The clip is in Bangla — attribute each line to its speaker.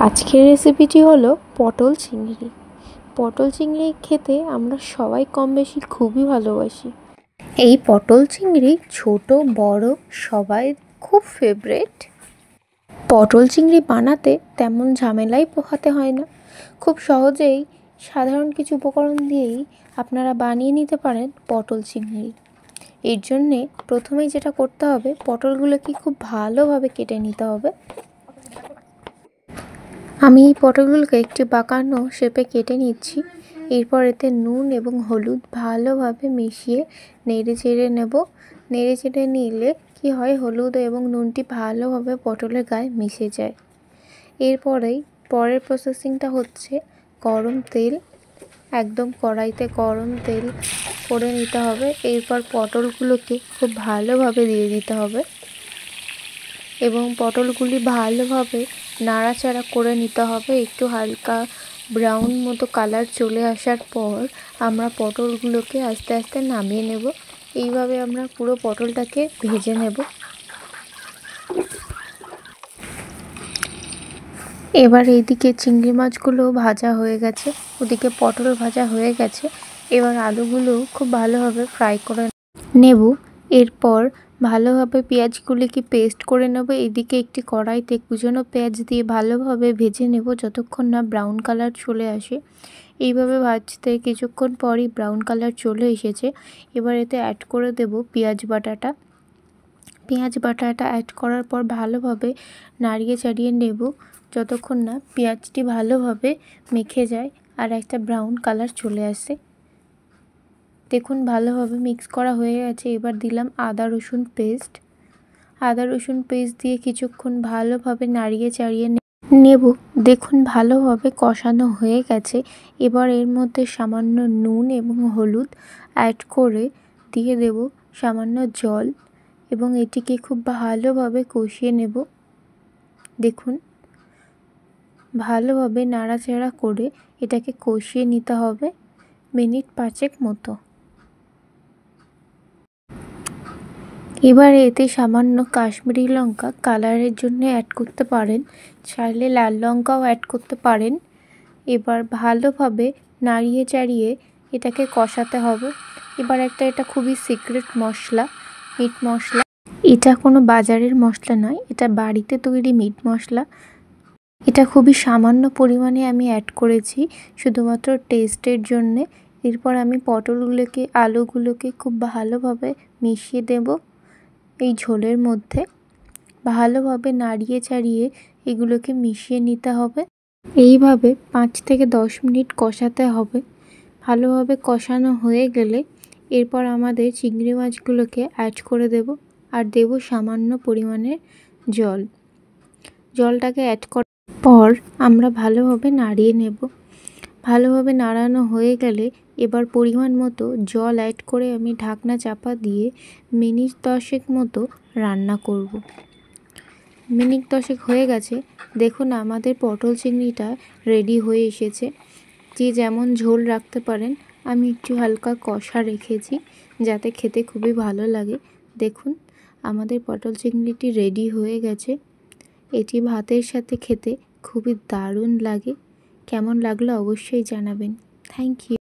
Speaker 1: আজকের রেসিপিটি হলো পটল চিংড়ি। পটল চিংড়ি খেতে আমরা সবাই কম বেশি খুবই ভালোবাসি। এই পটল চিংড়ি ছোট বড় সবাই খুব ফেভারিট। পটল চিংড়ি বানাতে তেমন ঝামেলাই পোহাতে হয় না, খুব সহজেই সাধারণ কিছু উপকরণ দিয়েই আপনারা বানিয়ে নিতে পারেন পটল চিংড়ি। এর জন্যে প্রথমেই যেটা করতে হবে, পটলগুলোকে খুব ভালোভাবে কেটে নিতে হবে। আমি এই পটলগুলোকে একটি বাঁকানো শেপে কেটে নিচ্ছি। এরপর এতে নুন এবং হলুদ ভালোভাবে মিশিয়ে নেড়ে চেড়ে নেব। নেড়ে চেড়ে নিলে কি হয়, হলুদ এবং নুনটি ভালোভাবে পটলের গায়ে মিশে যায়। পরের প্রসেসিংটা হচ্ছে গরম তেল, একদম কড়াইতে গরম তেল করে নিতে হবে। এরপর পটলগুলোকে খুব ভালোভাবে দিয়ে দিতে হবে এবং পটলগুলি ভালোভাবে নাড়াচাড়া করে নিতে হবে। একটু হালকা ব্রাউন মতো কালার চলে আসার পর আমরা পটলগুলোকে আস্তে আস্তে নামিয়ে নেব। এইভাবে আমরা পুরো পটলটাকে ভেজে নেব। এবার এইদিকে চিংড়ি মাছগুলো ভাজা হয়ে গেছে, ওদিকে পটল ভাজা হয়ে গেছে। এবার আলুগুলো খুব ভালোভাবে ফ্রাই করে নেব। এরপর ভালোভাবে পেঁয়াজগুলিকে পেস্ট করে নেব। এদিকে একটি কড়াইতে কুচনো পেঁয়াজ দিয়ে ভালোভাবে ভেজে নেব যতক্ষণ না ব্রাউন কালার চলে আসে। এইভাবে ভাজতে কিছুক্ষণ পরই ব্রাউন কালার চলে এসেছে। এবার এতে অ্যাড করে দেব পেঁয়াজ বাটাটা। পেঁয়াজ বাটাটা অ্যাড করার পর ভালোভাবে নাড়িয়ে চাড়িয়ে নেব যতক্ষণ না পেঁয়াজটি ভালোভাবে মেখে যায় আর একটা ব্রাউন কালার চলে আসে। দেখুন ভালোভাবে মিক্স করা হয়ে গেছে। এবার দিলাম আদা রসুন পেস্ট। আদা রসুন পেস্ট দিয়ে কিছুক্ষণ ভালোভাবে নাড়িয়ে চাড়িয়ে নেব। দেখুন ভালোভাবে কষানো হয়ে গেছে। এবার এর মধ্যে সামান্য নুন এবং হলুদ অ্যাড করে দিয়ে দেব সামান্য জল এবং এটিকে খুব ভালোভাবে কষিয়ে নেব। দেখুন ভালোভাবে নাড়াচাড়া করে এটাকে কষিয়ে নিতে হবে মিনিট 5 মতো। এবার এতে সামান্য কাশ্মীরি লঙ্কা কালারের জন্য অ্যাড করতে পারেন, চাইলে লাল লঙ্কাও অ্যাড করতে পারেন। এবার ভালোভাবে নাড়িয়ে চাড়িয়ে এটাকে কষাতে হবে। এবার এটা খুবই সিক্রেট মশলা, মিট মশলা। এটা কোনো বাজারের মশলা নয়, এটা বাড়িতে তৈরি মিট মশলা। এটা খুবই সামান্য পরিমাণে আমি অ্যাড করেছি শুধুমাত্র টেস্টের জন্যে। এরপর আমি পটলগুলোকে আলুগুলোকে খুব ভালোভাবে মিশিয়ে দেব এই ঝোলের মধ্যে। ভালোভাবে নাড়িয়ে চাড়িয়ে এগুলোকে মিশিয়ে নিতে হবে। এইভাবে 5 থেকে 10 মিনিট কষাতে হবে। ভালোভাবে কষানো হয়ে গেলে এরপর আমাদের চিংড়ি মাছগুলোকে অ্যাড করে দেব আর দেব সামান্য পরিমাণের জল। জলটাকে অ্যাড করার পর আমরা ভালোভাবে নাড়িয়ে নেব। ভালোভাবে নাড়ানো হয়ে গেলে এবার পরিমাণ মতো জল অ্যাড করে আমি ঢাকনা চাপা দিয়ে মিনিট 10 মতো রান্না করব। মিনিট 10 হয়ে গেছে। দেখুন আমাদের পটল চিংড়িটা রেডি হয়ে এসেছে। যে যেমন ঝোল রাখতে পারেন, আমি একটু হালকা কষা রেখেছি যাতে খেতে খুবই ভালো লাগে। দেখুন আমাদের পটল চিংড়িটি রেডি হয়ে গেছে। এটি ভাতের সাথে খেতে খুবই দারুণ লাগে। কেমন লাগলো অবশ্যই জানাবেন। Thank you.